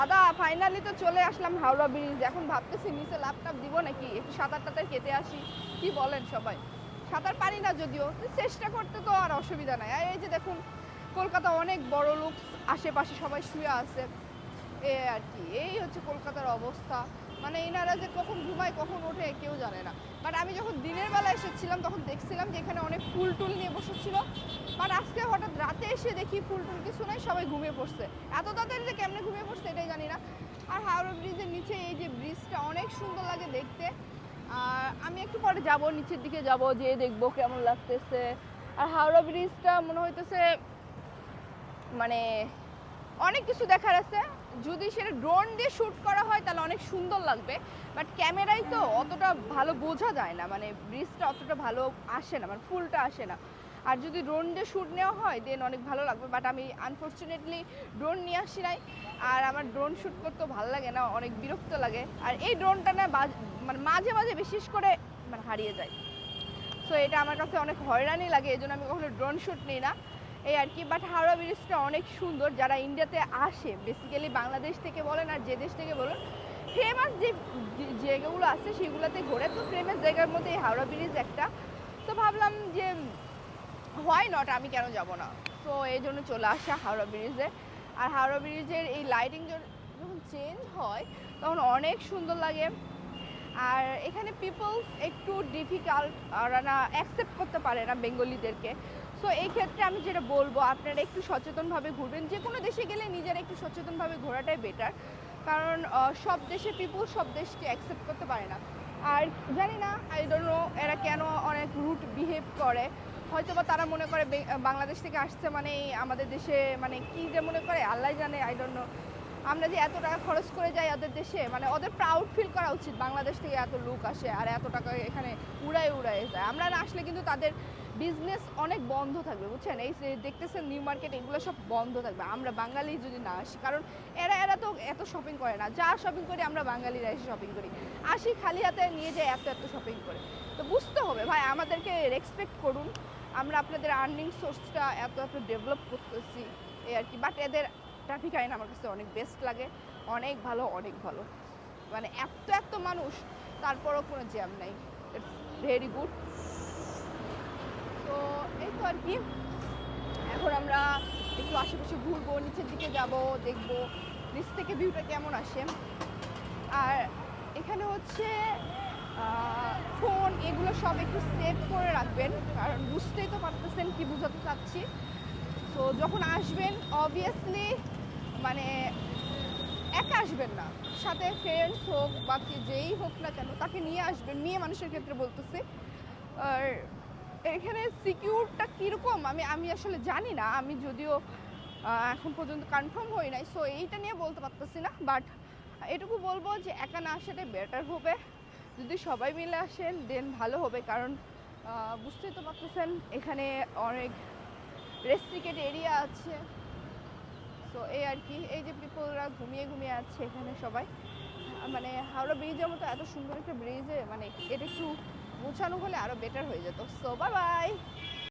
দাদা ফাইনালি তো চলে আসলাম হাওড়া ব্রিজ। এখন ভাবতেছি নিচে ল্যাপটপ দিব নাকি, একটু সাঁতার টাতার কেটে আসি, কি বলেন সবাই? সাঁতার পারি না যদিও, চেষ্টা করতে তো আর অসুবিধা নাই। আর এই যে দেখুন কলকাতা অনেক বড় লোক আশেপাশে সবাই শুয়ে আছে, এ আর কি। এই হচ্ছে কলকাতার অবস্থা। মানে এনারা যে কখন ঘুমায় কখন ওঠে কেউ জানে না। বাট আমি যখন দিনের বেলা এসেছিলাম তখন দেখছিলাম যে এখানে অনেক ফুল টুল নিয়ে বসেছিল। বাট আজকে হঠাৎ রাতে এসে দেখি ফুল টুল কিছু নাই, সবাই ঘুমিয়ে পড়ছে। এত তাড়াতাড়ি যে কেমনে ঘুমিয়ে পড়ছে এটাই জানি না। আর হাওড়া ব্রিজের নিচে এই যে ব্রিজটা অনেক সুন্দর লাগে দেখতে। আর আমি একটু পরে যাব, নিচের দিকে যাব, যেয়ে দেখবো কেমন লাগতেছে। আর হাওড়া ব্রিজটা মনে হইতেছে মানে অনেক কিছু দেখার আছে। যদি সেটা ড্রোন দিয়ে শ্যুট করা হয় তাহলে অনেক সুন্দর লাগবে, বাট ক্যামেরায় তো অতটা ভালো বোঝা যায় না, মানে ব্রিজটা অতটা ভালো আসে না, মানে ফুলটা আসে না। আর যদি ড্রোন দিয়ে শ্যুট নেওয়া হয় দেন অনেক ভালো লাগবে, বাট আমি আনফর্চুনেটলি ড্রোন নিয়ে আসি নাই। আর আমার ড্রোন শ্যুট করতেও ভালো লাগে না, অনেক বিরক্ত লাগে। আর এই ড্রোনটা না মানে মাঝে মাঝে বিশেষ করে মানে হারিয়ে যায়। সো এটা আমার কাছে অনেক হয়রানি লাগে, এই জন্য আমি কখনো ড্রোন শ্যুট নিই না, এই আর কি। বাট হাওড়া ব্রিজটা অনেক সুন্দর। যারা ইন্ডিয়াতে আসে বেসিক্যালি বাংলাদেশ থেকে বলেন আর যে দেশ থেকে বলেন, ফেমাস যে জায়গাগুলো আছে সেগুলোতে ঘোরে। তো ফেমাস জায়গার মধ্যে এই হাওড়া ব্রিজ একটা। তো ভাবলাম যে হোয়াই নট, আমি কেন যাব না। তো এই জন্য চলে আসা হাওড়া ব্রিজে। আর হাওড়া ব্রিজের এই লাইটিং যখন চেঞ্জ হয় তখন অনেক সুন্দর লাগে। আর এখানে পিপলস একটু ডিফিকাল্ট, ওরা না অ্যাকসেপ্ট করতে পারে না বেঙ্গলিদেরকে। সো এই ক্ষেত্রে আমি যেটা বলবো, আপনারা একটু সচেতনভাবে ঘুরবেন। যে কোনো দেশে গেলে নিজেরা একটু সচেতনভাবে ঘোরাটাই বেটার, কারণ সব দেশের পিপল সব দেশকে অ্যাকসেপ্ট করতে পারে না। আর জানি না, আই ডোন্ট নো এরা কেন অনেক রুট বিহেভ করে। হয়তো বা তারা মনে করে বাংলাদেশ থেকে আসছে মানে আমাদের দেশে মানে কী যে মনে করে আল্লাহ জানে, আই ডোন্ট নো। আমরা যে এত টাকা খরচ করে যাই ওদের দেশে, মানে ওদের প্রাউড ফিল করা উচিত বাংলাদেশ থেকে এত লোক আসে আর এত টাকা এখানে উড়ায় যায়। আমরা না আসলে কিন্তু তাদের বিজনেস অনেক বন্ধ থাকবে, বুঝছেন? এই যে দেখতেছেন নিউ মার্কেট, এগুলো সব বন্ধ থাকবে আমরা বাঙালি যদি না আসি। কারণ এরা তো এত শপিং করে না, যা শপিং করি আমরা বাঙালিরা এসে শপিং করি, আসি খালি হাতে নিয়ে যাই এত শপিং করে। তো বুঝতে হবে ভাই, আমাদেরকে রেসপেক্ট করুন। আমরা আপনাদের আর্নিং সোর্সটা এত ডেভেলপ করতেছি, এই আর কি। বাট এদের ট্রাফিক আইন আমার কাছে অনেক বেস্ট লাগে, অনেক ভালো, অনেক ভালো। মানে এত মানুষ তারপরও কোনো জ্যাম নাই, ইটস ভেরি গুড। তো এই তো আর কি। এখন আমরা একটু আশেপাশে ঘুরবো, নিচের দিকে যাব, দেখবো নিচ থেকে ভিউটা কেমন আসে। আর এখানে হচ্ছে ফোন এগুলো সব একটু সেভ করে রাখবেন, কারণ বুঝতেই তো পারতেছেন কি বোঝাতে চাচ্ছি। তো যখন আসবেন অবভিয়াসলি মানে একা আসবেন না, সাথে ফ্রেন্ডস হোক বা যেই হোক না কেন তাকে নিয়ে আসবেন, মেয়ে মানুষের ক্ষেত্রে বলতেছি। আর এখানে সিকিউরটা কীরকম আমি আসলে জানি না, আমি যদিও এখন পর্যন্ত কনফার্ম হই নাই, সো এইটা নিয়ে বলতে পারতেছি না। বাট এটুকু বলবো যে একা না আসাটাই বেটার হবে, যদি সবাই মিলে আসেন দেন ভালো হবে। কারণ বুঝতেই তো পারতেছেন এখানে অনেক রেস্ট্রিক্টেড এরিয়া আছে। সো এই আর কি। এই যে পিপলরা ঘুমিয়ে আছে এখানে সবাই, মানে হাওড়া ব্রিজের মতো এত সুন্দর একটা ব্রিজে মানে এটা একটু গোছানো হলে আরও বেটার হয়ে যেত। So bye bye.